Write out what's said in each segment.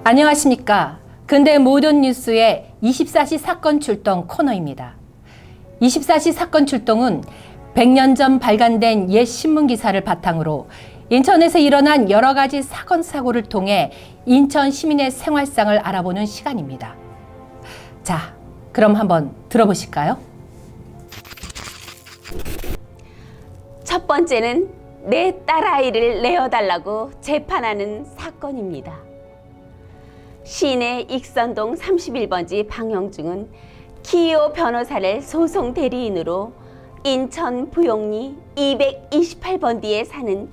안녕하십니까. 근대 모든 뉴스의 24시 사건 출동 코너입니다. 24시 사건 출동은 100년 전 발간된 옛 신문 기사를 바탕으로 인천에서 일어난 여러 가지 사건 사고를 통해 인천 시민의 생활상을 알아보는 시간입니다. 자, 그럼 한번 들어보실까요? 첫 번째는 내 딸아이를 내어달라고 재판하는 사건입니다. 시내 익선동 31번지 방영중은 기호 변호사를 소송 대리인으로 인천 부용리 228번지에 사는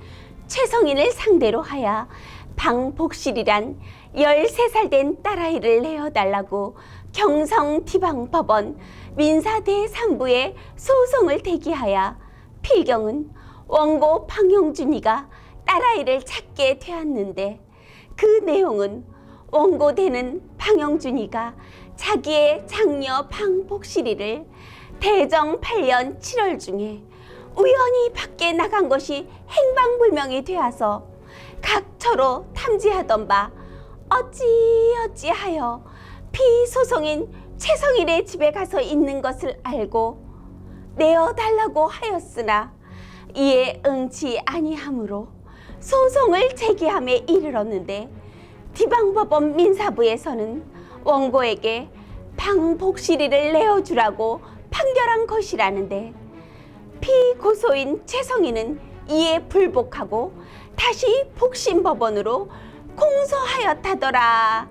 최성인을 상대로 하여 방복실이란 13살 된 딸아이를 내어달라고 경성지방법원 민사 제3부에 소송을 제기하여 필경은 원고 방영준이가 딸아이를 찾게 되었는데, 그 내용은 원고되는 방영준이가 자기의 장녀 방복실이를 대정 8년 7월 중에 우연히 밖에 나간 것이 행방불명이 되어서 각처로 탐지하던 바 어찌하여 피소송인 최성일의 집에 가서 있는 것을 알고 내어달라고 하였으나 이에 응치 아니하므로 소송을 제기함에 이르렀는데, 지방법원 민사부에서는 원고에게 방복실이를 내어주라고 판결한 것이라는데, 피고소인 최성인은 이에 불복하고 다시 복심법원으로 공소하였다더라는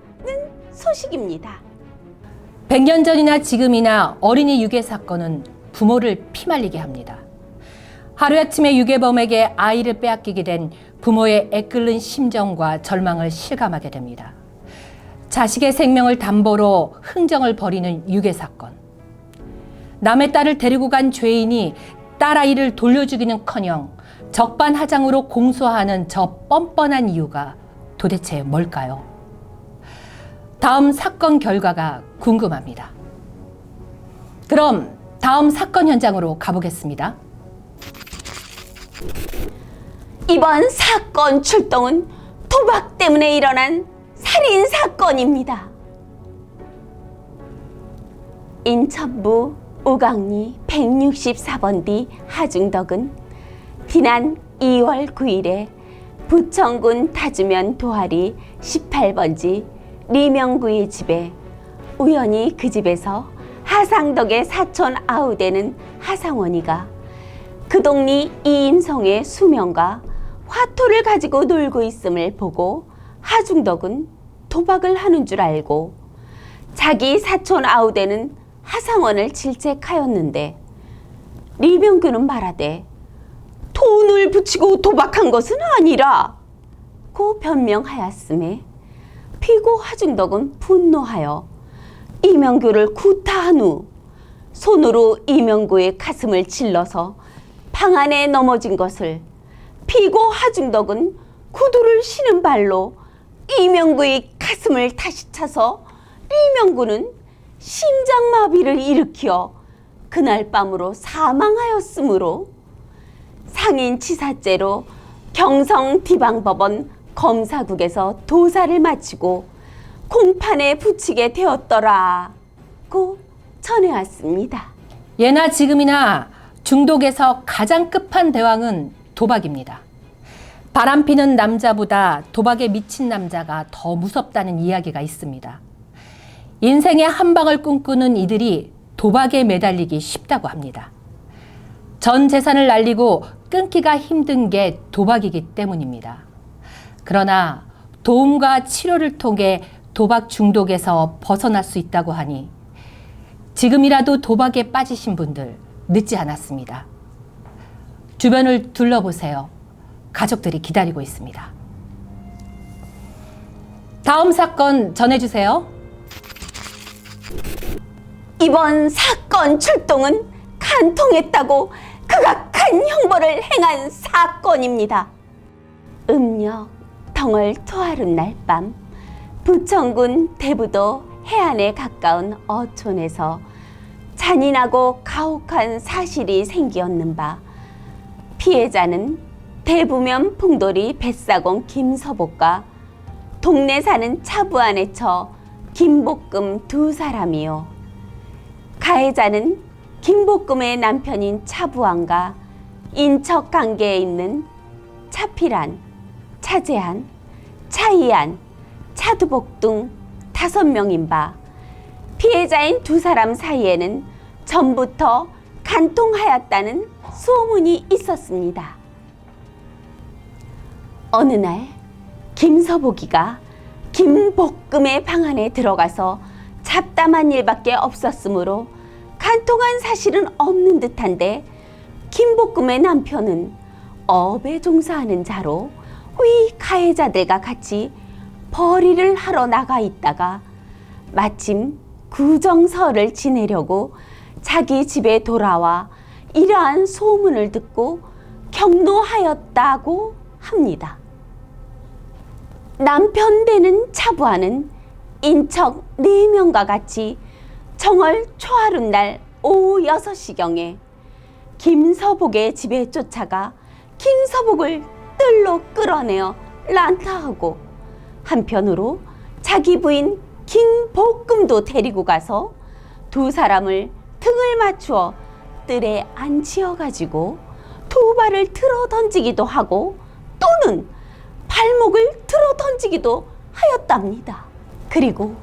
소식입니다. 100년 전이나 지금이나 어린이 유괴 사건은 부모를 피말리게 합니다. 하루아침에 유괴범에게 아이를 빼앗기게 된 부모의 애끓는 심정과 절망을 실감하게 됩니다. 자식의 생명을 담보로 흥정을 벌이는 유괴 사건. 남의 딸을 데리고 간 죄인이 딸아이를 돌려주기는커녕 적반하장으로 공소하는 저 뻔뻔한 이유가 도대체 뭘까요? 다음 사건 결과가 궁금합니다. 그럼 다음 사건 현장으로 가보겠습니다. 이번 사건 출동은 도박 때문에 일어난 살인 사건입니다. 인천부 우강리 164번지 하중덕은 지난 2월 9일에 부천군 타주면 도하리 18번지 리명구의 집에 우연히 그 집에서 하상덕의 사촌 아우되는 하상원이가 그 동리 이임성의 수명과 화토를 가지고 놀고 있음을 보고 하중덕은 도박을 하는 줄 알고 자기 사촌 아우되는 하상원을 질책하였는데, 리명규는 말하되 돈을 붙이고 도박한 것은 아니라 고 변명하였음에, 피고 하중덕은 분노하여 이명규를 구타한 후 손으로 이명규의 가슴을 찔러서 방 안에 넘어진 것을 피고 하중덕은 구두를 신은 발로 이명규의 가슴을 다시 차서 이명규는 심장마비를 일으켜 그날 밤으로 사망하였으므로 상인치사죄로 경성지방법원 검사국에서 도사를 마치고 공판에 붙이게 되었더라고 전해왔습니다. 예나 지금이나 중독에서 가장 끝판대왕은 도박입니다. 바람피는 남자보다 도박에 미친 남자가 더 무섭다는 이야기가 있습니다. 인생의 한 방을 꿈꾸는 이들이 도박에 매달리기 쉽다고 합니다. 전 재산을 날리고 끊기가 힘든 게 도박이기 때문입니다. 그러나 도움과 치료를 통해 도박 중독에서 벗어날 수 있다고 하니 지금이라도 도박에 빠지신 분들 늦지 않았습니다. 주변을 둘러보세요. 가족들이 기다리고 있습니다. 다음 사건 전해주세요. 이번 사건 출동은 간통했다고 극악한 형벌을 행한 사건입니다. 음력 덩을 토하룬 날 밤, 부천군 대부도 해안에 가까운 어촌에서 잔인하고 가혹한 사실이 생기었는 바, 피해자는 대부면 풍돌이 뱃사공 김서복과 동네 사는 차부안에 처 김복금 두 사람이요. 가해자는 김복금의 남편인 차부안과 인척 관계에 있는 차필안, 차재한, 차이안, 차두복 등 5명인 바, 피해자인 두 사람 사이에는 전부터 간통하였다는 소문이 있었습니다. 어느 날 김서복이가 김복금의 방 안에 들어가서 잡담한 일밖에 없었으므로 간통한 사실은 없는 듯한데, 김복금의 남편은 업에 종사하는 자로 위 가해자들과 같이 벌이를 하러 나가 있다가 마침 구정설을 지내려고 자기 집에 돌아와 이러한 소문을 듣고 경로하였다고 합니다. 남편 되는 차부하는 인척 4명과 같이 정월 초하룻날 오후 6시경에 김서복의 집에 쫓아가 김서복을 뜰로 끌어내어 란타하고, 한편으로 자기 부인 김복금도 데리고 가서 두 사람을 등을 맞추어 뜰에 앉히어가지고 두 발을 틀어 던지기도 하고 또는 발목을 틀어 던지기도 하였답니다. 그리고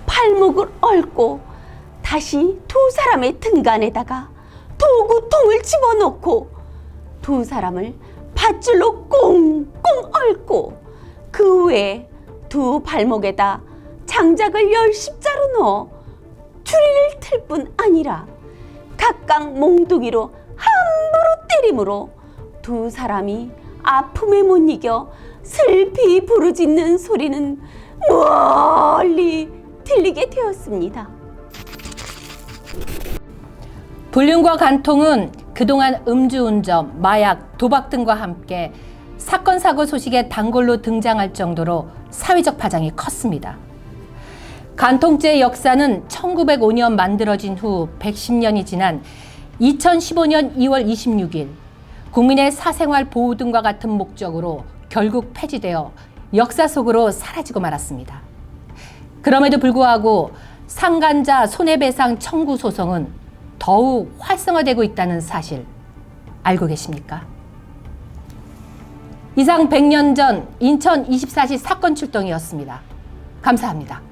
발목을 얽고 다시 두 사람의 등간에다가 도구통을 집어넣고 두 사람을 밧줄로 꽁꽁 얽고 그 후에 두 발목에다 장작을 10십자로 넣어 추리를 틀 뿐 아니라 각각 몽둥이로 함부로 때림으로 두 사람이 아픔에 못 이겨 슬피 부르짖는 소리는 멀리 들리게 되었습니다. 불륜과 간통은 그동안 음주운전, 마약, 도박 등과 함께 사건 사고 소식에 단골로 등장할 정도로 사회적 파장이 컸습니다. 간통죄의 역사는 1905년 만들어진 후 110년이 지난 2015년 2월 26일 국민의 사생활 보호 등과 같은 목적으로 결국 폐지되어 역사 속으로 사라지고 말았습니다. 그럼에도 불구하고 상간자 손해배상 청구 소송은 더욱 활성화되고 있다는 사실 알고 계십니까? 이상 100년 전 인천 24시 사건 출동이었습니다. 감사합니다.